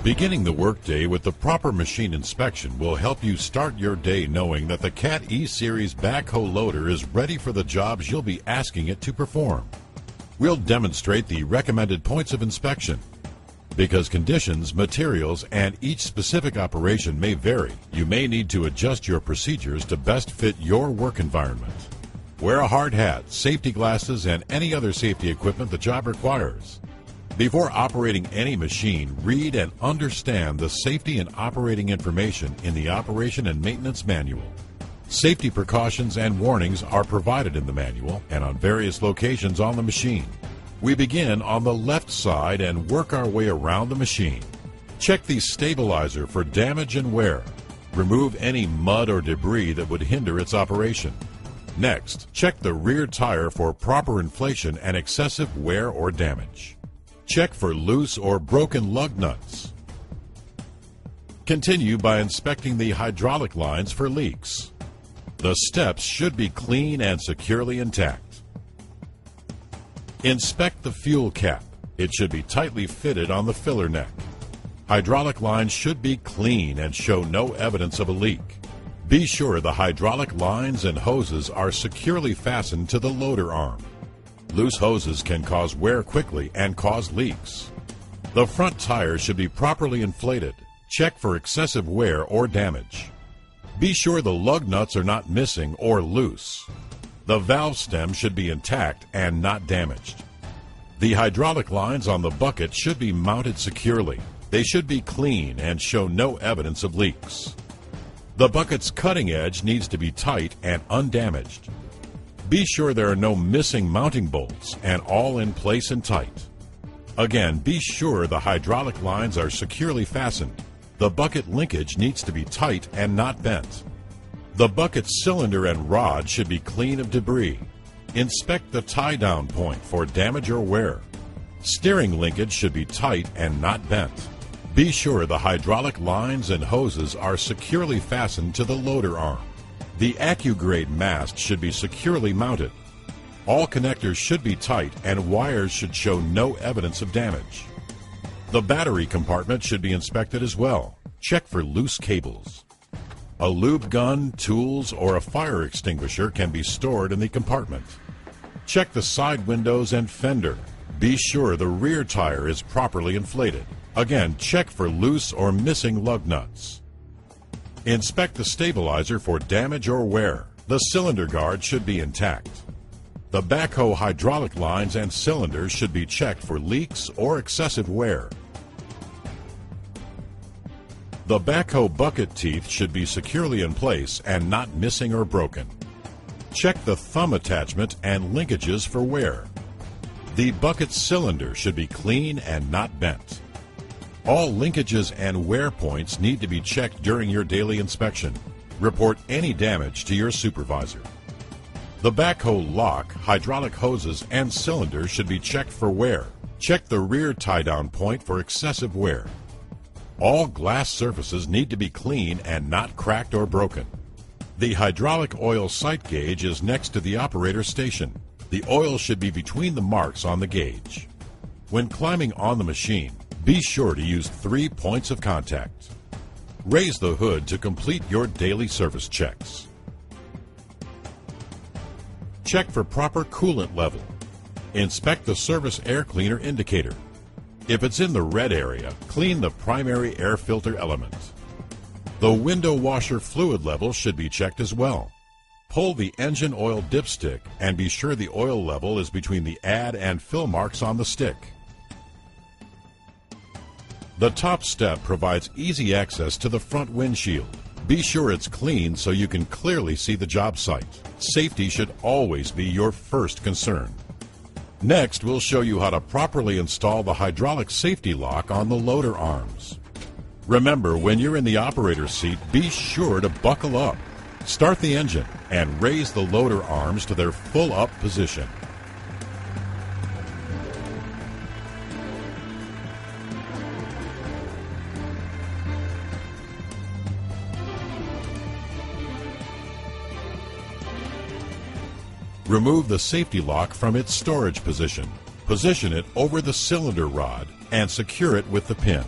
Beginning the workday with the proper machine inspection will help you start your day knowing that the Cat E-Series backhoe loader is ready for the jobs you'll be asking it to perform. We'll demonstrate the recommended points of inspection. Because conditions, materials, and each specific operation may vary, you may need to adjust your procedures to best fit your work environment. Wear a hard hat, safety glasses, and any other safety equipment the job requires. Before operating any machine, read and understand the safety and operating information in the Operation and Maintenance Manual. Safety precautions and warnings are provided in the manual and on various locations on the machine. We begin on the left side and work our way around the machine. Check the stabilizer for damage and wear. Remove any mud or debris that would hinder its operation. Next, check the rear tire for proper inflation and excessive wear or damage. Check for loose or broken lug nuts. Continue by inspecting the hydraulic lines for leaks. The steps should be clean and securely intact. Inspect the fuel cap. It should be tightly fitted on the filler neck. Hydraulic lines should be clean and show no evidence of a leak. Be sure the hydraulic lines and hoses are securely fastened to the loader arm. Loose hoses can cause wear quickly and cause leaks. The front tire should be properly inflated. Check for excessive wear or damage. Be sure the lug nuts are not missing or loose. The valve stem should be intact and not damaged. The hydraulic lines on the bucket should be mounted securely. They should be clean and show no evidence of leaks. The bucket's cutting edge needs to be tight and undamaged. Be sure there are no missing mounting bolts and all in place and tight. Again, be sure the hydraulic lines are securely fastened. The bucket linkage needs to be tight and not bent. The bucket cylinder and rod should be clean of debris. Inspect the tie-down point for damage or wear. Steering linkage should be tight and not bent. Be sure the hydraulic lines and hoses are securely fastened to the loader arm. The AccuGrade mast should be securely mounted. All connectors should be tight and wires should show no evidence of damage. The battery compartment should be inspected as well. Check for loose cables. A lube gun, tools, or a fire extinguisher can be stored in the compartment. Check the side windows and fender. Be sure the rear tire is properly inflated. Again, check for loose or missing lug nuts. Inspect the stabilizer for damage or wear. The cylinder guard should be intact. The backhoe hydraulic lines and cylinders should be checked for leaks or excessive wear. The backhoe bucket teeth should be securely in place and not missing or broken. Check the thumb attachment and linkages for wear. The bucket cylinder should be clean and not bent. All linkages and wear points need to be checked during your daily inspection. Report any damage to your supervisor. The backhoe lock, hydraulic hoses, and cylinders should be checked for wear. Check the rear tie-down point for excessive wear. All glass surfaces need to be clean and not cracked or broken. The hydraulic oil sight gauge is next to the operator station. The oil should be between the marks on the gauge. When climbing on the machine, be sure to use 3 points of contact. Raise the hood to complete your daily service checks. Check for proper coolant level. Inspect the service air cleaner indicator. If it's in the red area, clean the primary air filter element. The window washer fluid level should be checked as well. Pull the engine oil dipstick and be sure the oil level is between the add and fill marks on the stick. The top step provides easy access to the front windshield. Be sure it's clean so you can clearly see the job site. Safety should always be your first concern. Next, we'll show you how to properly install the hydraulic safety lock on the loader arms. Remember, when you're in the operator's seat, be sure to buckle up. Start the engine and raise the loader arms to their full up position. Remove the safety lock from its storage position. Position it over the cylinder rod and secure it with the pin.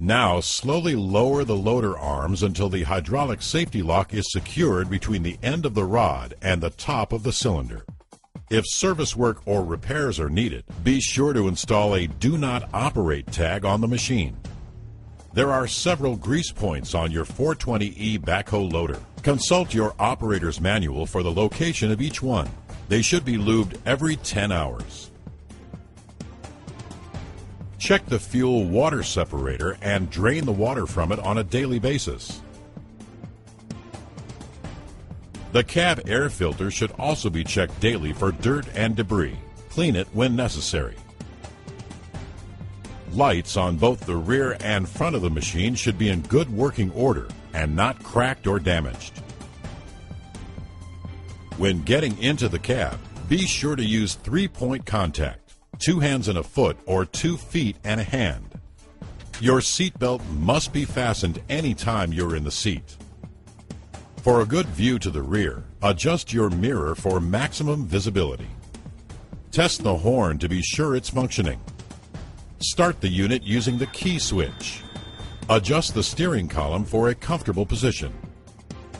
Now slowly lower the loader arms until the hydraulic safety lock is secured between the end of the rod and the top of the cylinder. If service work or repairs are needed, be sure to install a Do Not Operate tag on the machine. There are several grease points on your 420E backhoe loader. Consult your operator's manual for the location of each one. They should be lubed every 10 hours. Check the fuel water separator and drain the water from it on a daily basis. The cab air filter should also be checked daily for dirt and debris. Clean it when necessary. Lights on both the rear and front of the machine should be in good working order and not cracked or damaged. When getting into the cab, be sure to use 3-point contact, 2 hands and a foot or 2 feet and a hand. Your seatbelt must be fastened anytime you're in the seat. For a good view to the rear, adjust your mirror for maximum visibility. Test the horn to be sure it's functioning. Start the unit using the key switch. Adjust the steering column for a comfortable position.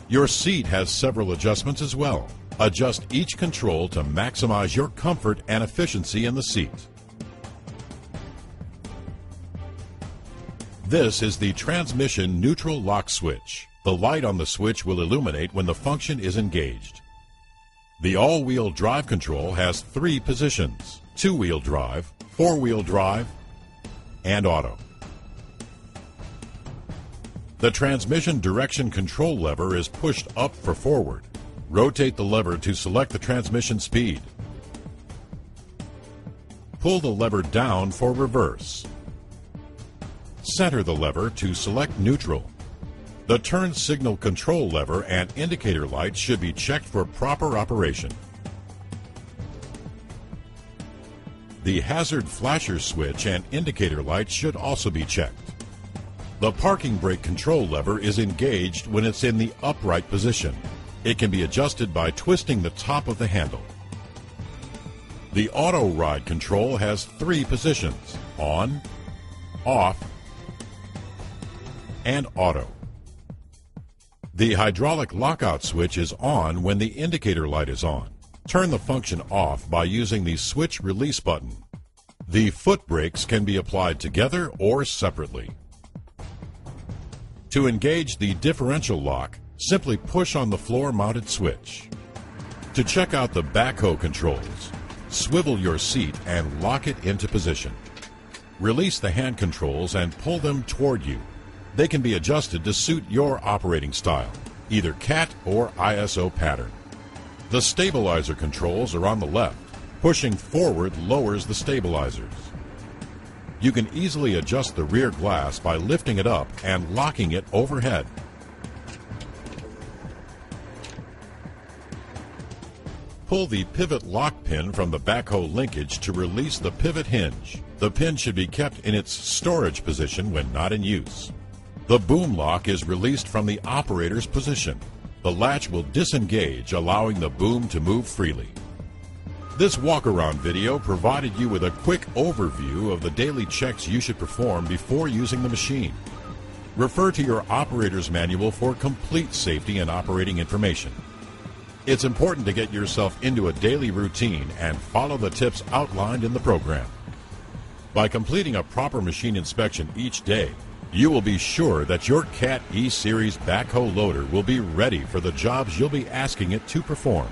Your seat has several adjustments as well. Adjust each control to maximize your comfort and efficiency in the seat. This is the transmission neutral lock switch. The light on the switch will illuminate when the function is engaged. The all-wheel drive control has 3 positions: 2-wheel drive, 4-wheel drive, and auto. The transmission direction control lever is pushed up for forward. Rotate the lever to select the transmission speed. Pull the lever down for reverse. Center the lever to select neutral. The turn signal control lever and indicator lights should be checked for proper operation. The hazard flasher switch and indicator lights should also be checked. The parking brake control lever is engaged when it's in the upright position. It can be adjusted by twisting the top of the handle. The auto ride control has 3 positions: on, off, and auto. The hydraulic lockout switch is on when the indicator light is on. Turn the function off by using the switch release button. The foot brakes can be applied together or separately. To engage the differential lock, simply push on the floor-mounted switch. To check out the backhoe controls, swivel your seat and lock it into position. Release the hand controls and pull them toward you. They can be adjusted to suit your operating style, either CAT or ISO pattern. The stabilizer controls are on the left. Pushing forward lowers the stabilizers. You can easily adjust the rear glass by lifting it up and locking it overhead. Pull the pivot lock pin from the backhoe linkage to release the pivot hinge. The pin should be kept in its storage position when not in use. The boom lock is released from the operator's position. The latch will disengage, allowing the boom to move freely. This walk-around video provided you with a quick overview of the daily checks you should perform before using the machine. Refer to your operator's manual for complete safety and operating information. It's important to get yourself into a daily routine and follow the tips outlined in the program. By completing a proper machine inspection each day, you will be sure that your CAT E-Series backhoe loader will be ready for the jobs you'll be asking it to perform.